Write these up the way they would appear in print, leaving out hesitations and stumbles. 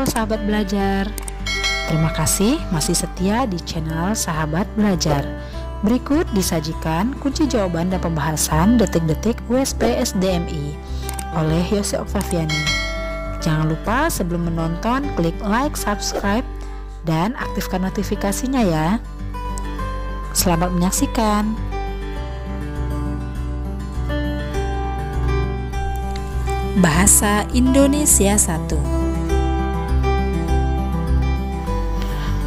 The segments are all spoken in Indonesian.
sahabat belajar. Terima kasih masih setia di channel Sahabat Belajar. Berikut disajikan kunci jawaban dan pembahasan detik-detik USP SDMI oleh Yose Oktaviani. Jangan lupa sebelum menonton klik like, subscribe, dan aktifkan notifikasinya ya. Selamat menyaksikan. Bahasa Indonesia 1.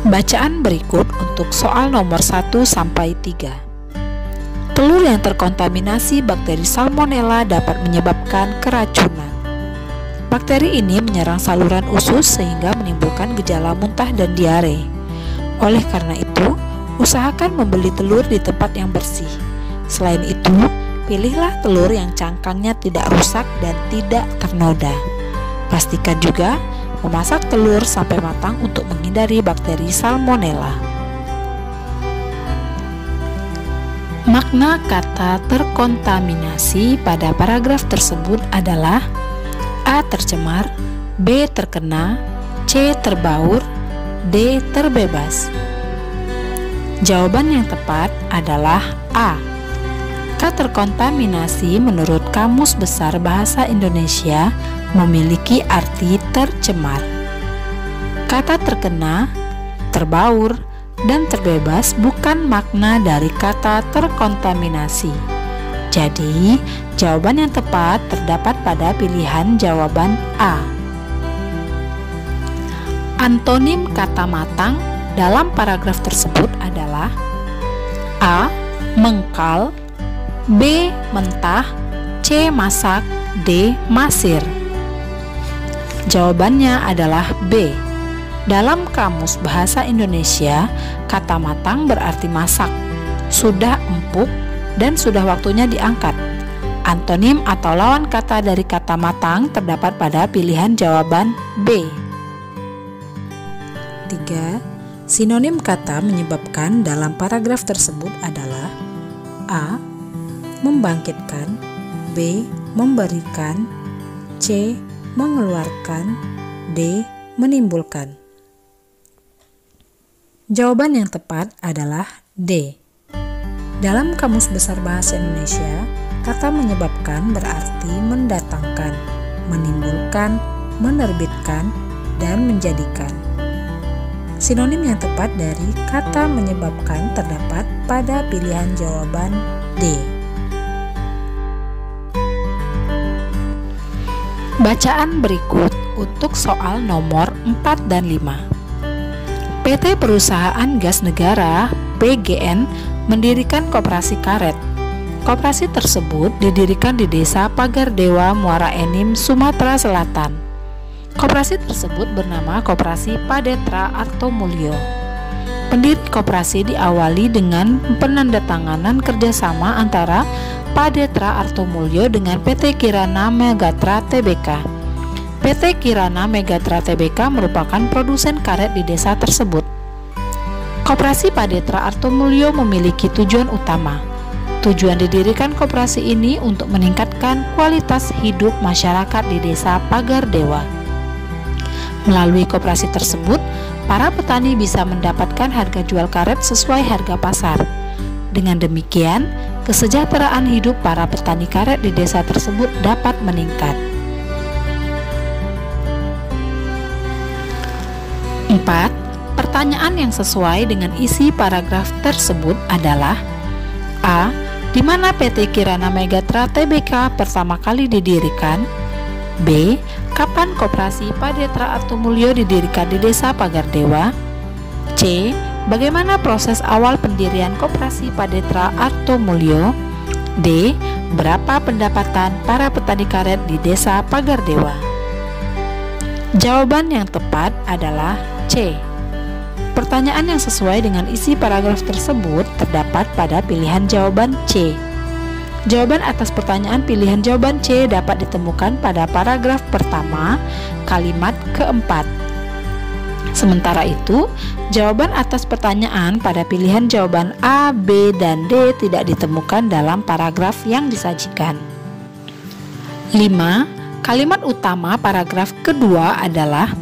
Bacaan berikut untuk soal nomor 1 sampai 3. Telur yang terkontaminasi bakteri Salmonella dapat menyebabkan keracunan. Bakteri ini menyerang saluran usus sehingga menimbulkan gejala muntah dan diare. Oleh karena itu, usahakan membeli telur di tempat yang bersih. Selain itu, pilihlah telur yang cangkangnya tidak rusak dan tidak ternoda. Pastikan juga memasak telur sampai matang untuk menghindari bakteri Salmonella. Makna kata terkontaminasi pada paragraf tersebut adalah A. Tercemar, B. Terkena, C. Terbaur, D. Terbebas. Jawaban yang tepat adalah A. Kata terkontaminasi menurut Kamus Besar Bahasa Indonesia memiliki arti tercemar. Kata terkena, terbaur, dan terbebas bukan makna dari kata terkontaminasi. Jadi, jawaban yang tepat terdapat pada pilihan jawaban A. Antonim kata matang dalam paragraf tersebut adalah A. Mengkal, B. Mentah, C. Masak, D. Masir. Jawabannya adalah B. Dalam Kamus Bahasa Indonesia, kata matang berarti masak, sudah empuk, dan sudah waktunya diangkat. Antonim atau lawan kata dari kata matang terdapat pada pilihan jawaban B. 3. Sinonim kata menyebabkan dalam paragraf tersebut adalah A. Membangkitkan, B. Memberikan, C. Mengeluarkan, D. Menimbulkan. Jawaban yang tepat adalah D. Dalam Kamus Besar Bahasa Indonesia, kata menyebabkan berarti mendatangkan, menimbulkan, menerbitkan, dan menjadikan. Sinonim yang tepat dari kata menyebabkan terdapat pada pilihan jawaban D. Bacaan berikut untuk soal nomor 4 dan 5. PT Perusahaan Gas Negara (PGN) mendirikan koperasi karet. Koperasi tersebut didirikan di Desa Pagardewa, Muara Enim, Sumatera Selatan. Koperasi tersebut bernama Koperasi Padetra Artomulyo. Pendiri koperasi diawali dengan penandatanganan kerjasama antara Padetra Artomulyo dengan PT Kirana Megatra Tbk. PT Kirana Megatra Tbk merupakan produsen karet di desa tersebut. Koperasi Padetra Artomulyo memiliki tujuan utama. Tujuan didirikan koperasi ini untuk meningkatkan kualitas hidup masyarakat di Desa Pagardewa. Melalui koperasi tersebut, para petani bisa mendapatkan harga jual karet sesuai harga pasar. Dengan demikian, kesejahteraan hidup para petani karet di desa tersebut dapat meningkat. 4. Pertanyaan yang sesuai dengan isi paragraf tersebut adalah A. Di mana PT Kirana Megatra Tbk pertama kali didirikan? B. Kapan Koperasi Padetra Artomulyo didirikan di Desa Pagardewa? C. Bagaimana proses awal pendirian Koperasi Padetra Artomulyo? D. Berapa pendapatan para petani karet di Desa Pagardewa? Jawaban yang tepat adalah C. Pertanyaan yang sesuai dengan isi paragraf tersebut terdapat pada pilihan jawaban C. Jawaban atas pertanyaan pilihan jawaban C dapat ditemukan pada paragraf pertama, kalimat keempat. Sementara itu, jawaban atas pertanyaan pada pilihan jawaban A, B, dan D tidak ditemukan dalam paragraf yang disajikan. 5. Kalimat utama paragraf kedua adalah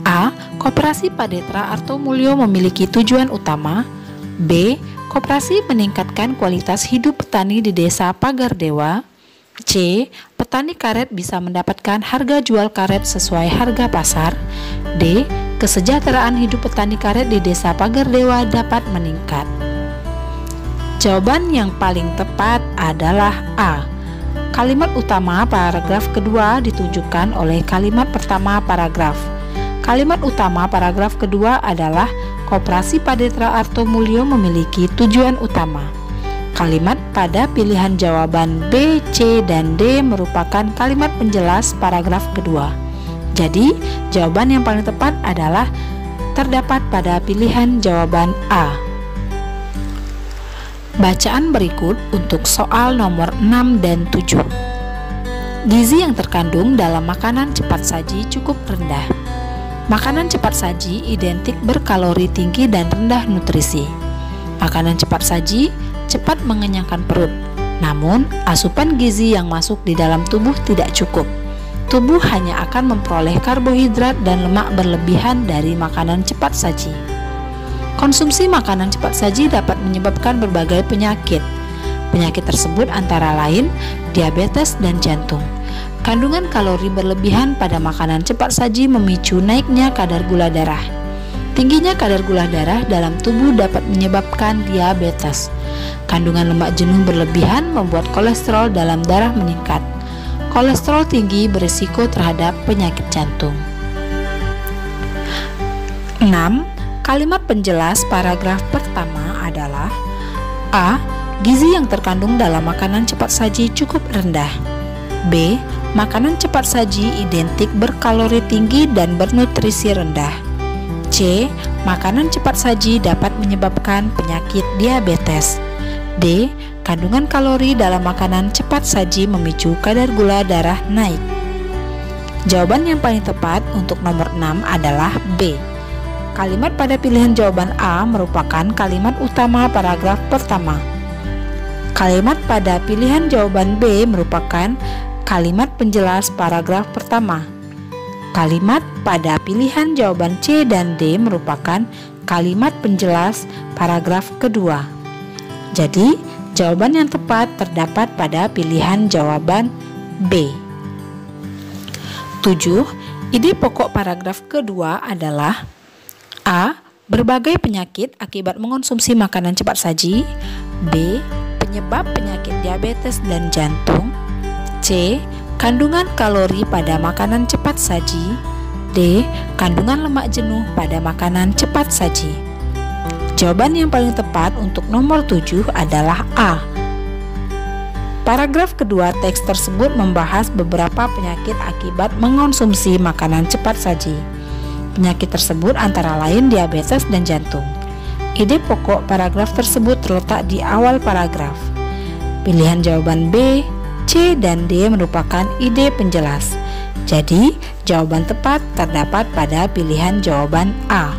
A. Koperasi Padetra Arto Mulyo memiliki tujuan utama. B. Koperasi meningkatkan kualitas hidup petani di desa Pagardewa. C. Petani karet bisa mendapatkan harga jual karet sesuai harga pasar. D. Kesejahteraan hidup petani karet di desa Pagardewa dapat meningkat. Jawaban yang paling tepat adalah A. Kalimat utama paragraf kedua ditunjukkan oleh kalimat pertama paragraf. Kalimat utama paragraf kedua adalah Koperasi Padetra Arto Mulyo memiliki tujuan utama. Kalimat pada pilihan jawaban B, C, dan D merupakan kalimat penjelas paragraf kedua. Jadi, jawaban yang paling tepat adalah terdapat pada pilihan jawaban A. Bacaan berikut untuk soal nomor 6 dan 7. Gizi yang terkandung dalam makanan cepat saji cukup rendah. Makanan cepat saji identik berkalori tinggi dan rendah nutrisi. Makanan cepat saji cepat mengenyangkan perut. Namun, asupan gizi yang masuk di dalam tubuh tidak cukup. Tubuh hanya akan memperoleh karbohidrat dan lemak berlebihan dari makanan cepat saji. Konsumsi makanan cepat saji dapat menyebabkan berbagai penyakit. Penyakit tersebut antara lain diabetes dan jantung. Kandungan kalori berlebihan pada makanan cepat saji memicu naiknya kadar gula darah. Tingginya kadar gula darah dalam tubuh dapat menyebabkan diabetes. Kandungan lemak jenuh berlebihan membuat kolesterol dalam darah meningkat. Kolesterol tinggi berisiko terhadap penyakit jantung. 6. Kalimat penjelas paragraf pertama adalah A. Gizi yang terkandung dalam makanan cepat saji cukup rendah. B. Makanan cepat saji identik berkalori tinggi dan bernutrisi rendah. C. Makanan cepat saji dapat menyebabkan penyakit diabetes. D. Kandungan kalori dalam makanan cepat saji memicu kadar gula darah naik. Jawaban yang paling tepat untuk nomor 6 adalah B. Kalimat pada pilihan jawaban A merupakan kalimat utama paragraf pertama. Kalimat pada pilihan jawaban B merupakan kalimat penjelas paragraf pertama. Kalimat pada pilihan jawaban C dan D merupakan kalimat penjelas paragraf kedua. Jadi, jawaban yang tepat terdapat pada pilihan jawaban B. 7. Ide pokok paragraf kedua adalah A. Berbagai penyakit akibat mengonsumsi makanan cepat saji. B. Penyebab penyakit diabetes dan jantung. C. Kandungan kalori pada makanan cepat saji. D. Kandungan lemak jenuh pada makanan cepat saji. Jawaban yang paling tepat untuk nomor 7 adalah A. Paragraf kedua teks tersebut membahas beberapa penyakit akibat mengonsumsi makanan cepat saji. Penyakit tersebut antara lain diabetes dan jantung. Ide pokok paragraf tersebut terletak di awal paragraf. Pilihan jawaban B, C, dan D merupakan ide penjelas. Jadi, jawaban tepat terdapat pada pilihan jawaban A.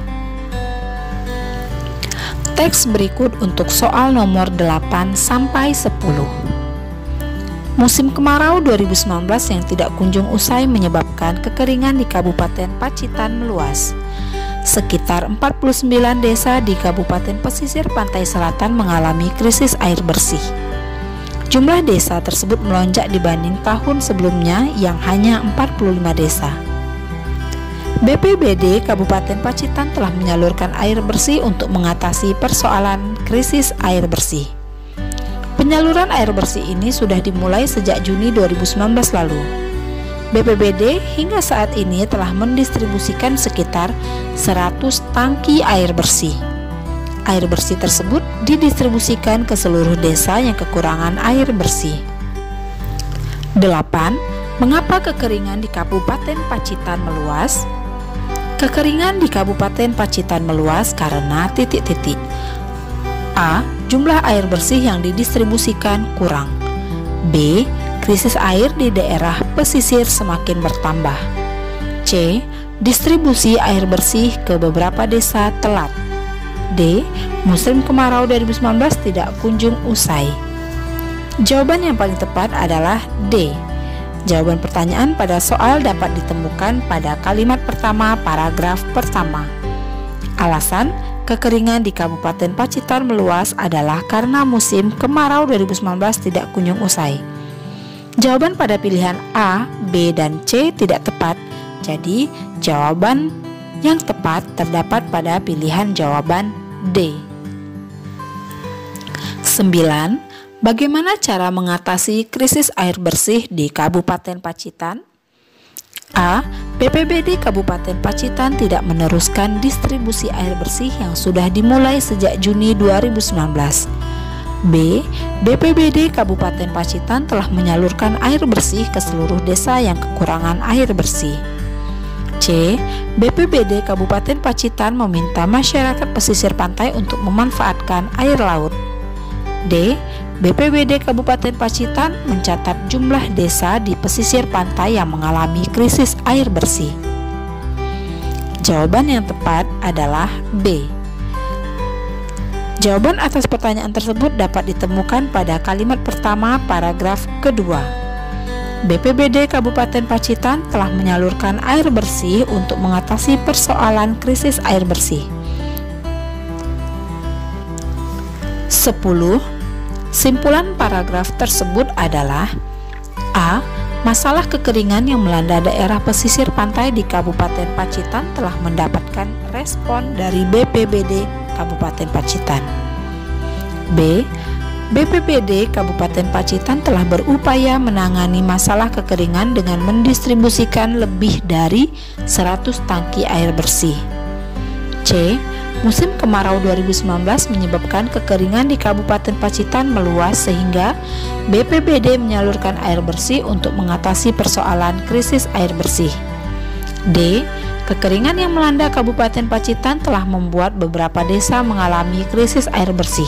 Teks berikut untuk soal nomor 8 sampai 10. Musim kemarau 2019 yang tidak kunjung usai menyebabkan kekeringan di Kabupaten Pacitan meluas. Sekitar 49 desa di Kabupaten Pesisir Pantai Selatan mengalami krisis air bersih. Jumlah desa tersebut melonjak dibanding tahun sebelumnya yang hanya 45 desa. BPBD Kabupaten Pacitan telah menyalurkan air bersih untuk mengatasi persoalan krisis air bersih. Penyaluran air bersih ini sudah dimulai sejak Juni 2019 lalu. BPBD hingga saat ini telah mendistribusikan sekitar 100 tangki air bersih. Air bersih tersebut didistribusikan ke seluruh desa yang kekurangan air bersih. 8. Mengapa kekeringan di Kabupaten Pacitan meluas? Kekeringan di Kabupaten Pacitan meluas karena titik-titik. A. Jumlah air bersih yang didistribusikan kurang. B. Krisis air di daerah pesisir semakin bertambah. C. Distribusi air bersih ke beberapa desa telat. D. Musim kemarau 2019 tidak kunjung usai. Jawaban yang paling tepat adalah D. Jawaban pertanyaan pada soal dapat ditemukan pada kalimat pertama paragraf pertama. Alasan kekeringan di Kabupaten Pacitan meluas adalah karena musim kemarau 2019 tidak kunjung usai. Jawaban pada pilihan A, B, dan C tidak tepat. Jadi, jawaban yang tepat terdapat pada pilihan jawaban D. 9. Bagaimana cara mengatasi krisis air bersih di Kabupaten Pacitan? A. BPBD Kabupaten Pacitan tidak meneruskan distribusi air bersih yang sudah dimulai sejak Juni 2019. B. BPBD Kabupaten Pacitan telah menyalurkan air bersih ke seluruh desa yang kekurangan air bersih. C. BPBD Kabupaten Pacitan meminta masyarakat pesisir pantai untuk memanfaatkan air laut. D. BPBD Kabupaten Pacitan mencatat jumlah desa di pesisir pantai yang mengalami krisis air bersih. Jawaban yang tepat adalah B. Jawaban atas pertanyaan tersebut dapat ditemukan pada kalimat pertama paragraf kedua. BPBD Kabupaten Pacitan telah menyalurkan air bersih untuk mengatasi persoalan krisis air bersih. 10. Simpulan paragraf tersebut adalah A. Masalah kekeringan yang melanda daerah pesisir pantai di Kabupaten Pacitan telah mendapatkan respon dari BPBD Kabupaten Pacitan. B. BPBD Kabupaten Pacitan telah berupaya menangani masalah kekeringan dengan mendistribusikan lebih dari 100 tangki air bersih. C. Musim kemarau 2019 menyebabkan kekeringan di Kabupaten Pacitan meluas sehingga BPBD menyalurkan air bersih untuk mengatasi persoalan krisis air bersih. D. Kekeringan yang melanda Kabupaten Pacitan telah membuat beberapa desa mengalami krisis air bersih,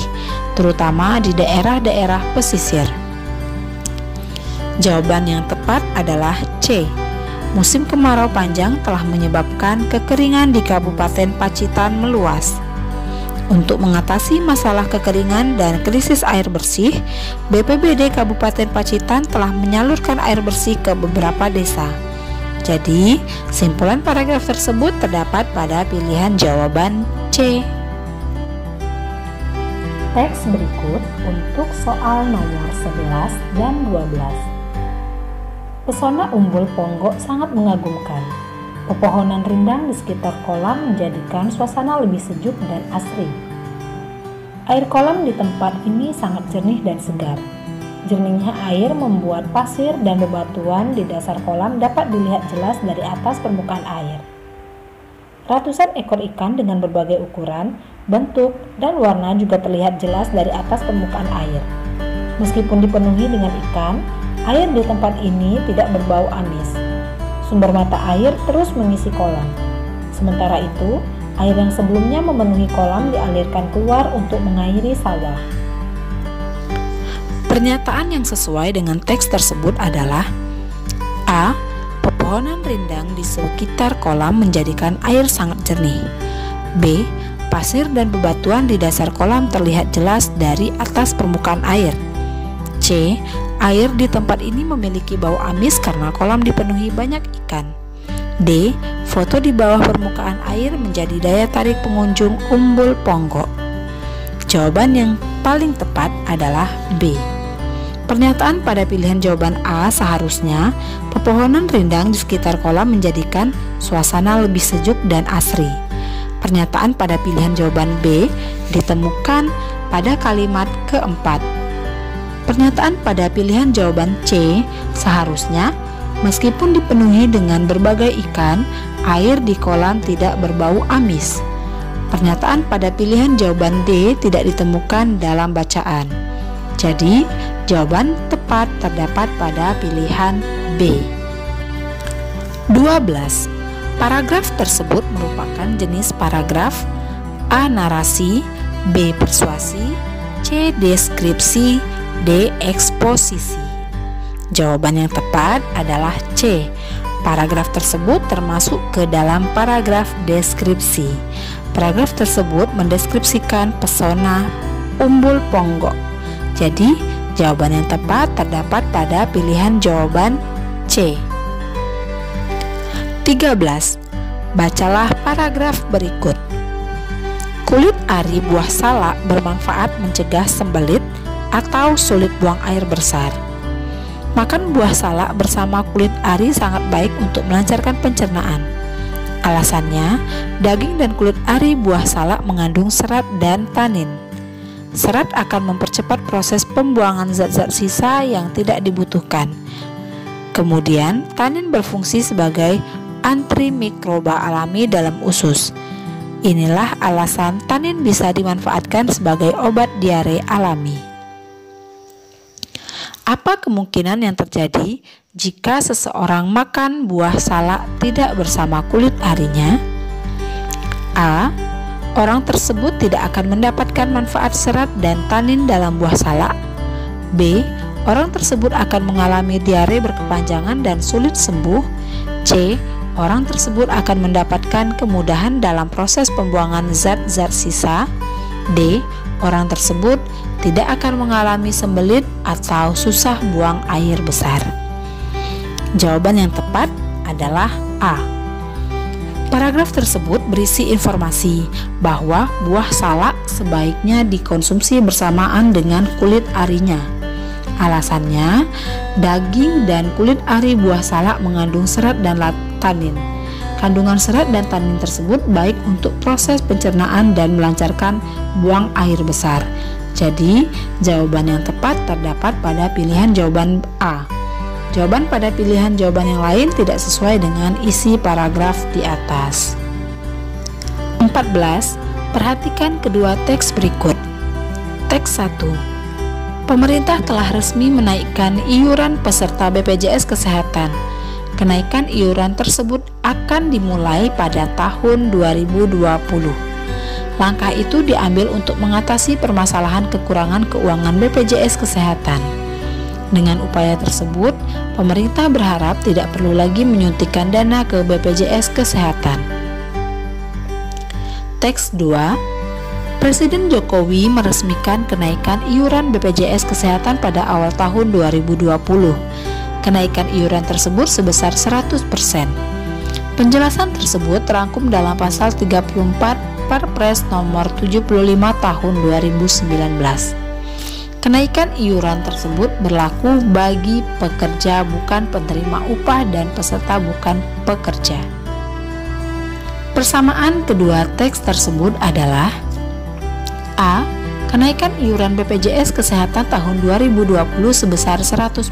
terutama di daerah-daerah pesisir. Jawaban yang tepat adalah C. Musim kemarau panjang telah menyebabkan kekeringan di Kabupaten Pacitan meluas. Untuk mengatasi masalah kekeringan dan krisis air bersih, BPBD Kabupaten Pacitan telah menyalurkan air bersih ke beberapa desa. Jadi, simpulan paragraf tersebut terdapat pada pilihan jawaban C. Teks berikut untuk soal nomor 11 dan 12. Pesona Umbul Ponggok sangat mengagumkan. Pepohonan rindang di sekitar kolam menjadikan suasana lebih sejuk dan asri. Air kolam di tempat ini sangat jernih dan segar. Jernihnya air membuat pasir dan bebatuan di dasar kolam dapat dilihat jelas dari atas permukaan air. Ratusan ekor ikan dengan berbagai ukuran, bentuk, dan warna juga terlihat jelas dari atas permukaan air. Meskipun dipenuhi dengan ikan, air di tempat ini tidak berbau amis. Sumber mata air terus mengisi kolam. Sementara itu, air yang sebelumnya memenuhi kolam dialirkan keluar untuk mengairi sawah. Pernyataan yang sesuai dengan teks tersebut adalah A. Pepohonan rindang di sekitar kolam menjadikan air sangat jernih. B. Pasir dan bebatuan di dasar kolam terlihat jelas dari atas permukaan air. C. Air di tempat ini memiliki bau amis karena kolam dipenuhi banyak ikan. D. Foto di bawah permukaan air menjadi daya tarik pengunjung Umbul Ponggok. Jawaban yang paling tepat adalah B. Pernyataan pada pilihan jawaban A seharusnya pepohonan rindang di sekitar kolam menjadikan suasana lebih sejuk dan asri. Pernyataan pada pilihan jawaban B ditemukan pada kalimat keempat. Pernyataan pada pilihan jawaban C seharusnya meskipun dipenuhi dengan berbagai ikan, air di kolam tidak berbau amis. Pernyataan pada pilihan jawaban D tidak ditemukan dalam bacaan. Jadi, jawaban tepat terdapat pada pilihan B. 12. Paragraf tersebut merupakan jenis paragraf A. Narasi, B. Persuasi, C. Deskripsi, D. Eksposisi. Jawaban yang tepat adalah C. Paragraf tersebut termasuk ke dalam paragraf deskripsi. Paragraf tersebut mendeskripsikan pesona Umbul Ponggok. Jadi, jawaban yang tepat terdapat pada pilihan jawaban C. 13. Bacalah paragraf berikut. Kulit ari buah salak bermanfaat mencegah sembelit atau sulit buang air besar. Makan buah salak bersama kulit ari sangat baik untuk melancarkan pencernaan. Alasannya, daging dan kulit ari buah salak mengandung serat dan tanin. Serat akan mempercepat proses pembuangan zat-zat sisa yang tidak dibutuhkan. Kemudian, tanin berfungsi sebagai antimikroba alami dalam usus. Inilah alasan tanin bisa dimanfaatkan sebagai obat diare alami. Apa kemungkinan yang terjadi jika seseorang makan buah salak tidak bersama kulit arinya? A. Orang tersebut tidak akan mendapatkan manfaat serat dan tanin dalam buah salak. B. Orang tersebut akan mengalami diare berkepanjangan dan sulit sembuh. C. Orang tersebut akan mendapatkan kemudahan dalam proses pembuangan zat-zat sisa. D. Orang tersebut tidak akan mengalami sembelit atau susah buang air besar. Jawaban yang tepat adalah A. Paragraf tersebut berisi informasi bahwa buah salak sebaiknya dikonsumsi bersamaan dengan kulit arinya. Alasannya, daging dan kulit ari buah salak mengandung serat dan tanin. Kandungan serat dan tanin tersebut baik untuk proses pencernaan dan melancarkan buang air besar. Jadi, jawaban yang tepat terdapat pada pilihan jawaban A. Jawaban pada pilihan jawaban yang lain tidak sesuai dengan isi paragraf di atas. 14. Perhatikan kedua teks berikut. Teks 1. Pemerintah telah resmi menaikkan iuran peserta BPJS Kesehatan. Kenaikan iuran tersebut akan dimulai pada tahun 2020. Langkah itu diambil untuk mengatasi permasalahan kekurangan keuangan BPJS Kesehatan. Dengan upaya tersebut, pemerintah berharap tidak perlu lagi menyuntikkan dana ke BPJS Kesehatan. Teks 2. Presiden Jokowi meresmikan kenaikan iuran BPJS Kesehatan pada awal tahun 2020. Kenaikan iuran tersebut sebesar 100%. Penjelasan tersebut terangkum dalam pasal 34 Perpres nomor 75 tahun 2019. Kenaikan iuran tersebut berlaku bagi pekerja bukan penerima upah dan peserta bukan pekerja. Persamaan kedua teks tersebut adalah A. Kenaikan iuran BPJS Kesehatan tahun 2020 sebesar 100%.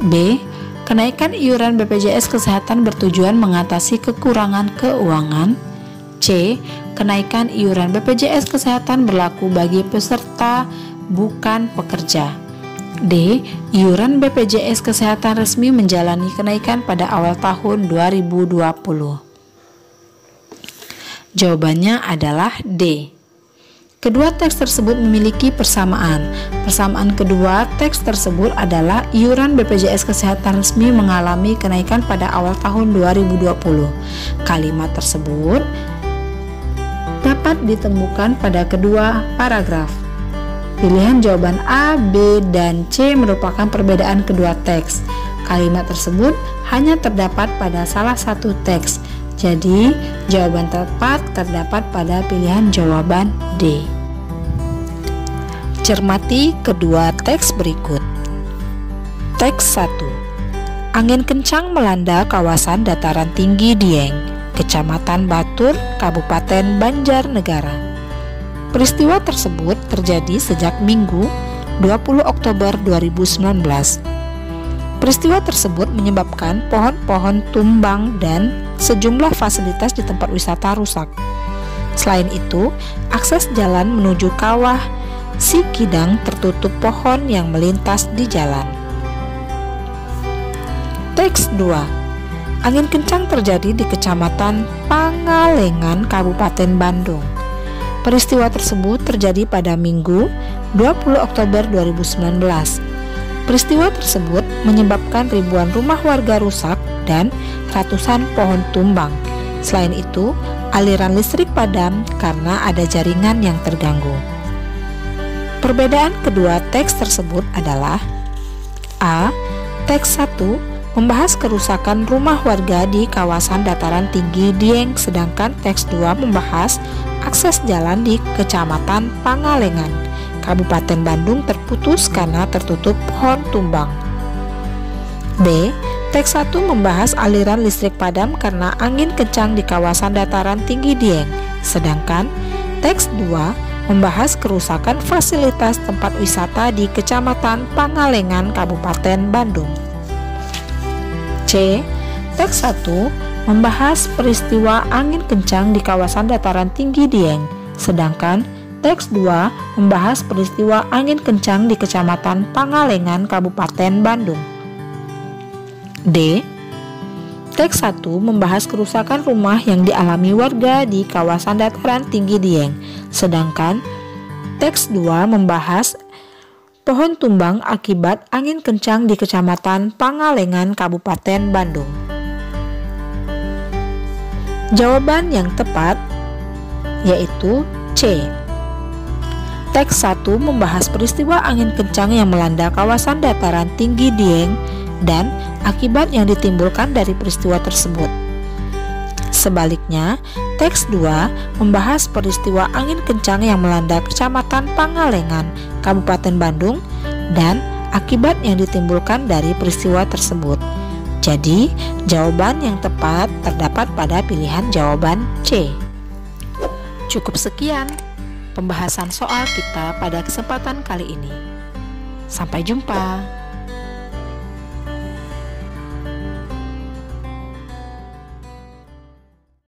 B. Kenaikan iuran BPJS Kesehatan bertujuan mengatasi kekurangan keuangan. C. Kenaikan iuran BPJS Kesehatan berlaku bagi peserta bukan pekerja. D. Iuran BPJS Kesehatan resmi menjalani kenaikan pada awal tahun 2020. Jawabannya adalah D. Kedua teks tersebut memiliki persamaan. Persamaan kedua teks tersebut adalah iuran BPJS Kesehatan resmi mengalami kenaikan pada awal tahun 2020. Kalimat tersebut dapat ditemukan pada kedua paragraf. Pilihan jawaban A, B, dan C merupakan perbedaan kedua teks. Kalimat tersebut hanya terdapat pada salah satu teks. Jadi, jawaban tepat terdapat pada pilihan jawaban D. Cermati kedua teks berikut. Teks 1. Angin kencang melanda kawasan dataran tinggi Dieng, Kecamatan Batur, Kabupaten Banjarnegara. Peristiwa tersebut terjadi sejak Minggu 20 Oktober 2019. Peristiwa tersebut menyebabkan pohon-pohon tumbang dan sejumlah fasilitas di tempat wisata rusak. Selain itu, akses jalan menuju kawah Sikidang tertutup pohon yang melintas di jalan. Teks 2. Angin kencang terjadi di Kecamatan Pangalengan, Kabupaten Bandung. Peristiwa tersebut terjadi pada Minggu 20 Oktober 2019. Peristiwa tersebut menyebabkan ribuan rumah warga rusak dan ratusan pohon tumbang. Selain itu, aliran listrik padam karena ada jaringan yang terganggu. Perbedaan kedua teks tersebut adalah A. Teks 1 membahas kerusakan rumah warga di kawasan dataran tinggi Dieng, sedangkan teks 2 membahas akses jalan di Kecamatan Pangalengan, Kabupaten Bandung terputus karena tertutup pohon tumbang. B. Teks 1 membahas aliran listrik padam karena angin kencang di kawasan dataran tinggi Dieng, sedangkan teks 2 membahas kerusakan fasilitas tempat wisata di Kecamatan Pangalengan, Kabupaten Bandung. C. Teks 1 membahas peristiwa angin kencang di kawasan dataran tinggi Dieng, sedangkan teks 2 membahas peristiwa angin kencang di Kecamatan Pangalengan, Kabupaten Bandung. D. Teks 1 membahas kerusakan rumah yang dialami warga di kawasan dataran tinggi Dieng, sedangkan teks 2 membahas pohon tumbang akibat angin kencang di Kecamatan Pangalengan, Kabupaten Bandung. Jawaban yang tepat yaitu C. Teks 1 membahas peristiwa angin kencang yang melanda kawasan dataran tinggi Dieng dan akibat yang ditimbulkan dari peristiwa tersebut. Sebaliknya, teks 2 membahas peristiwa angin kencang yang melanda Kecamatan Pangalengan, Kabupaten Bandung dan akibat yang ditimbulkan dari peristiwa tersebut. Jadi, jawaban yang tepat terdapat pada pilihan jawaban C. Cukup sekian pembahasan soal kita pada kesempatan kali ini. Sampai jumpa.